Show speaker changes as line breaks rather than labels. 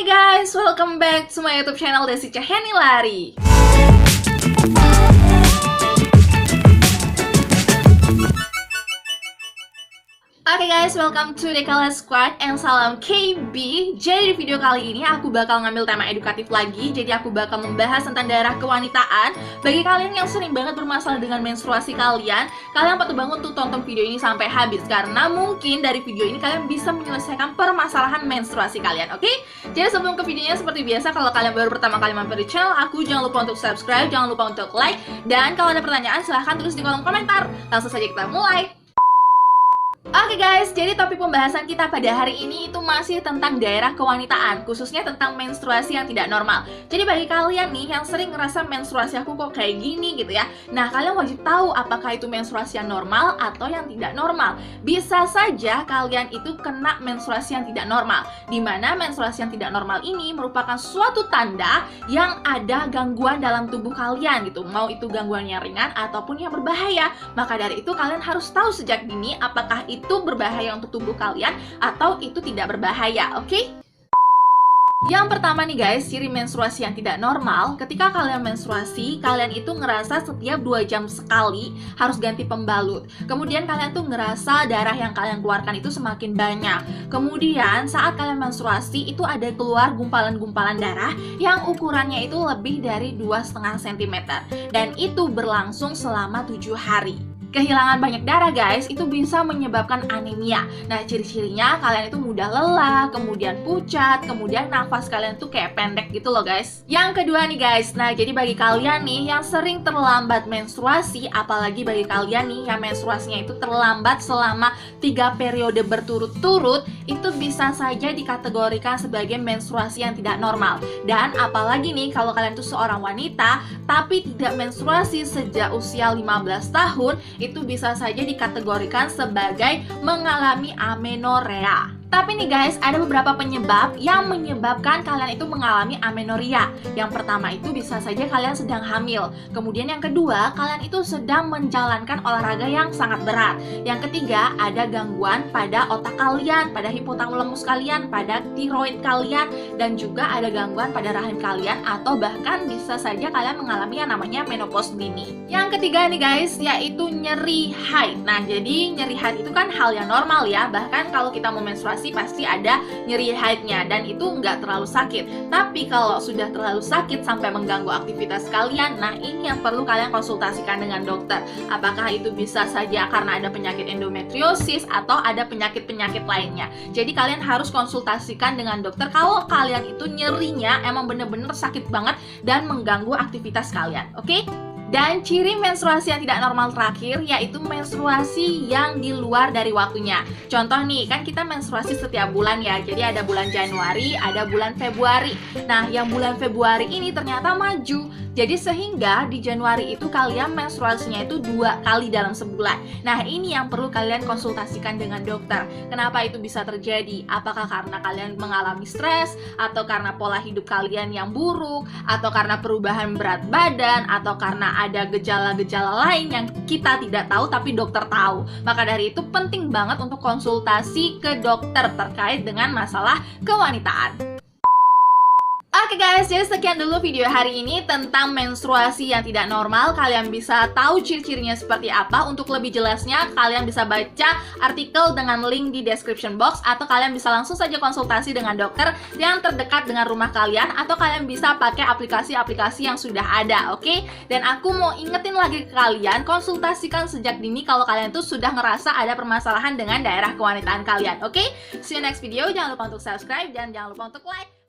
Hai guys, welcome back to my YouTube channel Desi Cahyani Lari. Oke guys, welcome to Dekala Squad and salam KB. Jadi di video kali ini aku bakal ngambil tema edukatif lagi. Jadi aku bakal membahas tentang daerah kewanitaan. Bagi kalian yang sering banget bermasalah dengan menstruasi kalian patut banget untuk tonton video ini sampai habis, karena mungkin dari video ini kalian bisa menyelesaikan permasalahan menstruasi kalian. Oke? Jadi sebelum ke videonya, seperti biasa, kalau kalian baru pertama kali mampir di channel aku, jangan lupa untuk subscribe, jangan lupa untuk like, dan kalau ada pertanyaan silahkan tulis di kolom komentar. Langsung saja kita mulai. Oke guys, jadi topik pembahasan kita pada hari ini itu masih tentang daerah kewanitaan, khususnya tentang menstruasi yang tidak normal. Jadi bagi kalian nih yang sering ngerasa menstruasi aku kok kayak gini gitu ya, nah kalian wajib tahu apakah itu menstruasi yang normal atau yang tidak normal. Bisa saja kalian itu kena menstruasi yang tidak normal, dimana menstruasi yang tidak normal ini merupakan suatu tanda yang ada gangguan dalam tubuh kalian gitu, mau itu gangguan yang ringan ataupun yang berbahaya. Maka dari itu kalian harus tahu sejak dini apakah itu berbahaya untuk tubuh kalian atau itu tidak berbahaya, oke? Yang pertama nih guys, ciri menstruasi yang tidak normal. Ketika kalian menstruasi, kalian itu ngerasa setiap 2 jam sekali harus ganti pembalut. Kemudian kalian tuh ngerasa darah yang kalian keluarkan itu semakin banyak. Kemudian saat kalian menstruasi itu ada keluar gumpalan-gumpalan darah yang ukurannya itu lebih dari 2,5 cm. Dan itu berlangsung selama 7 hari. Kehilangan banyak darah guys, itu bisa menyebabkan anemia. Nah ciri-cirinya kalian itu mudah lelah, kemudian pucat, kemudian nafas kalian tuh kayak pendek gitu loh guys. Yang kedua nih guys, nah jadi bagi kalian nih yang sering terlambat menstruasi, apalagi bagi kalian nih yang menstruasinya itu terlambat selama 3 periode berturut-turut, itu bisa saja dikategorikan sebagai menstruasi yang tidak normal. Dan apalagi nih kalau kalian tuh seorang wanita tapi tidak menstruasi sejak usia 15 tahun, itu bisa saja dikategorikan sebagai mengalami amenorea. Tapi nih guys, ada beberapa penyebab yang menyebabkan kalian itu mengalami amenoria. Yang pertama itu bisa saja kalian sedang hamil. Kemudian yang kedua, kalian itu sedang menjalankan olahraga yang sangat berat. Yang ketiga, ada gangguan pada otak kalian, pada hipotalamus kalian, pada tiroid kalian, dan juga ada gangguan pada rahim kalian, atau bahkan bisa saja kalian mengalami yang namanya menopause dini. Yang ketiga nih guys, yaitu nyeri haid. Nah, jadi nyeri haid itu kan hal yang normal ya. Bahkan kalau kita mau menstruasi pasti ada nyeri haidnya dan itu nggak terlalu sakit. Tapi kalau sudah terlalu sakit sampai mengganggu aktivitas kalian, nah ini yang perlu kalian konsultasikan dengan dokter. Apakah itu bisa saja karena ada penyakit endometriosis atau ada penyakit-penyakit lainnya. Jadi kalian harus konsultasikan dengan dokter kalau kalian itu nyerinya emang bener-bener sakit banget dan mengganggu aktivitas kalian, oke? Dan ciri menstruasi yang tidak normal terakhir yaitu menstruasi yang di luar dari waktunya. Contoh nih, kan kita menstruasi setiap bulan ya. Jadi ada bulan Januari, ada bulan Februari. Nah, yang bulan Februari ini ternyata maju. Jadi sehingga di Januari itu kalian menstruasinya itu 2 kali dalam sebulan. Nah, ini yang perlu kalian konsultasikan dengan dokter. Kenapa itu bisa terjadi? Apakah karena kalian mengalami stres, atau karena pola hidup kalian yang buruk, atau karena perubahan berat badan, atau karena ada gejala-gejala lain yang kita tidak tahu tapi dokter tahu. Maka dari itu penting banget untuk konsultasi ke dokter terkait dengan masalah kewanitaan. Oke guys, jadi sekian dulu video hari ini tentang menstruasi yang tidak normal. Kalian bisa tahu ciri-cirinya seperti apa. Untuk lebih jelasnya, kalian bisa baca artikel dengan link di description box, atau kalian bisa langsung saja konsultasi dengan dokter yang terdekat dengan rumah kalian, atau kalian bisa pakai aplikasi-aplikasi yang sudah ada, oke? Dan aku mau ingetin lagi ke kalian, konsultasikan sejak dini kalau kalian tuh sudah ngerasa ada permasalahan dengan daerah kewanitaan kalian, oke? See you next video, jangan lupa untuk subscribe dan jangan lupa untuk like.